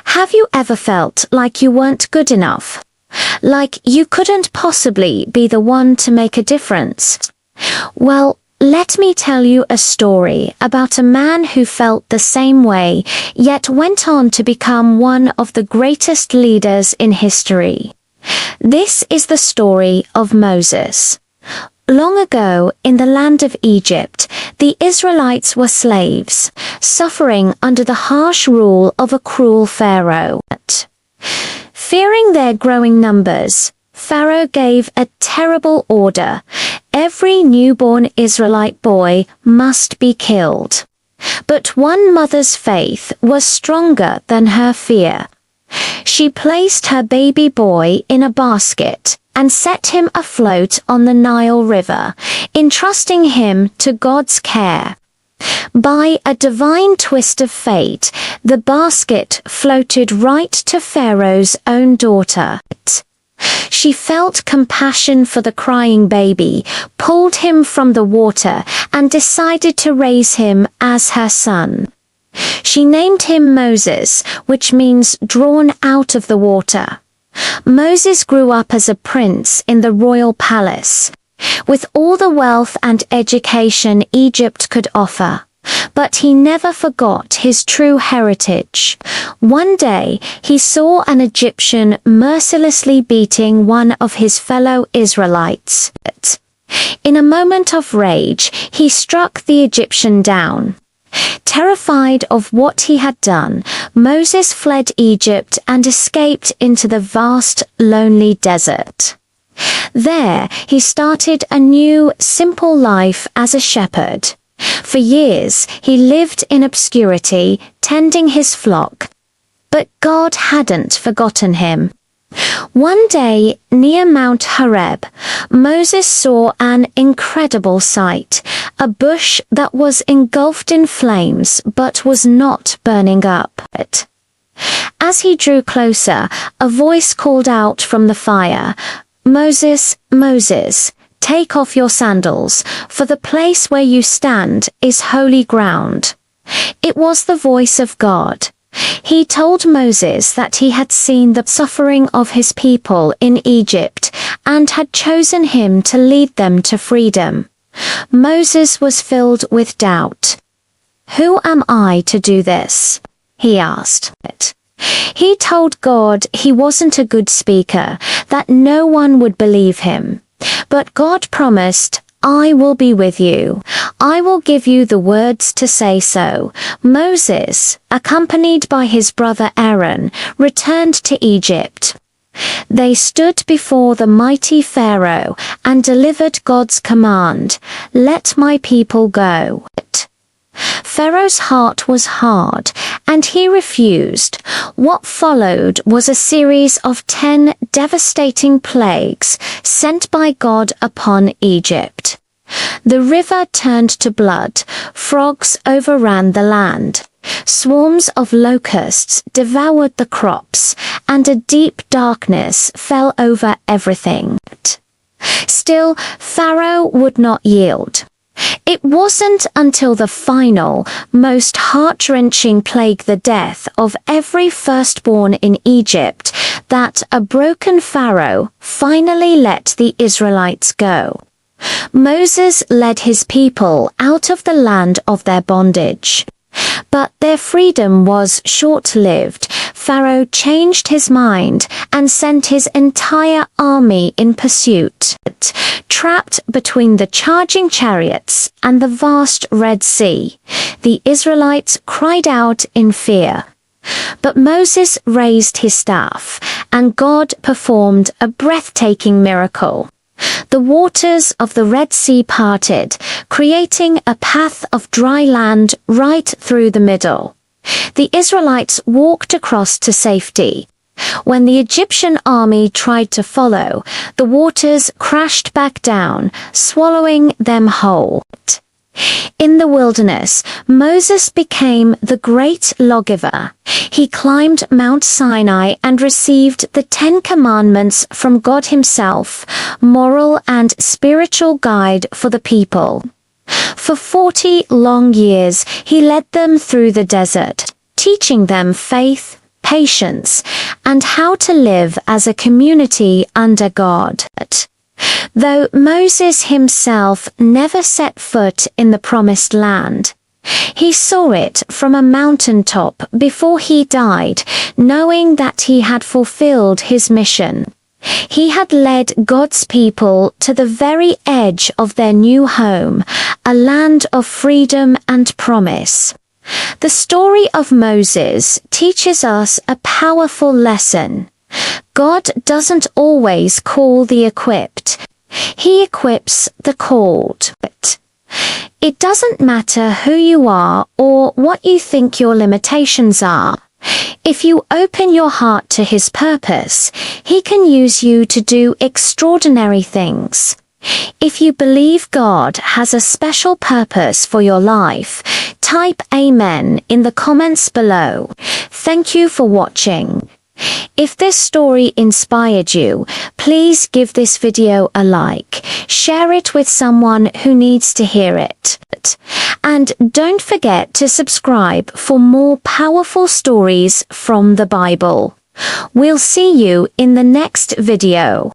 Have you ever felt like you weren't good enough? Like you couldn't possibly be the one to make a difference? Well, let me tell you a story about a man who felt the same way, yet went on to become one of the greatest leaders in history. This is the story of Moses. Long ago, in the land of Egypt, the Israelites were slaves, suffering under the harsh rule of a cruel Pharaoh. Fearing their growing numbers, Pharaoh gave a terrible order. Every newborn Israelite boy must be killed. But one mother's faith was stronger than her fear. She placed her baby boy in a basket and set him afloat on the Nile River, entrusting him to God's care. By a divine twist of fate, the basket floated right to Pharaoh's own daughter. She felt compassion for the crying baby, pulled him from the water, and decided to raise him as her son. She named him Moses, which means drawn out of the water. Moses grew up as a prince in the royal palace, with all the wealth and education Egypt could offer. But he never forgot his true heritage. One day, he saw an Egyptian mercilessly beating one of his fellow Israelites. In a moment of rage, he struck the Egyptian down. Terrified of what he had done, Moses fled Egypt and escaped into the vast, lonely desert. There, he started a new, simple life as a shepherd. For years, he lived in obscurity, tending his flock. But God hadn't forgotten him. One day, near Mount Horeb, Moses saw an incredible sight, a bush that was engulfed in flames but was not burning up. As he drew closer, a voice called out from the fire, "Moses, Moses, take off your sandals, for the place where you stand is holy ground." It was the voice of God. He told Moses that he had seen the suffering of his people in Egypt and had chosen him to lead them to freedom. Moses was filled with doubt. "Who am I to do this?" he asked. He told God he wasn't a good speaker, that no one would believe him. But God promised, "I will be with you. I will give you the words to say so." Moses, accompanied by his brother Aaron, returned to Egypt. They stood before the mighty Pharaoh and delivered God's command, "Let my people go." Pharaoh's heart was hard, and he refused. What followed was a series of 10 devastating plagues sent by God upon Egypt. The river turned to blood, frogs overran the land, swarms of locusts devoured the crops, and a deep darkness fell over everything. Still, Pharaoh would not yield. It wasn't until the final, most heart-wrenching plague, the death of every firstborn in Egypt, that a broken Pharaoh finally let the Israelites go. Moses led his people out of the land of their bondage. But their freedom was short-lived. Pharaoh changed his mind and sent his entire army in pursuit. Trapped between the charging chariots and the vast Red Sea, the Israelites cried out in fear. But Moses raised his staff, and God performed a breathtaking miracle. The waters of the Red Sea parted, creating a path of dry land right through the middle. The Israelites walked across to safety. When the Egyptian army tried to follow, the waters crashed back down, swallowing them whole. In the wilderness, Moses became the great lawgiver. He climbed Mount Sinai and received the 10 Commandments from God himself, moral and spiritual guide for the people. For 40 long years, he led them through the desert. teaching them faith, patience, and how to live as a community under God. Though Moses himself never set foot in the promised land, he saw it from a mountaintop before he died, knowing that he had fulfilled his mission. He had led God's people to the very edge of their new home, a land of freedom and promise. The story of Moses teaches us a powerful lesson. God doesn't always call the equipped. He equips the called. It doesn't matter who you are or what you think your limitations are. If you open your heart to His purpose, He can use you to do extraordinary things. If you believe God has a special purpose for your life, type Amen in the comments below. Thank you for watching. If this story inspired you, please give this video a like, share it with someone who needs to hear it. And don't forget to subscribe for more powerful stories from the Bible. We'll see you in the next video.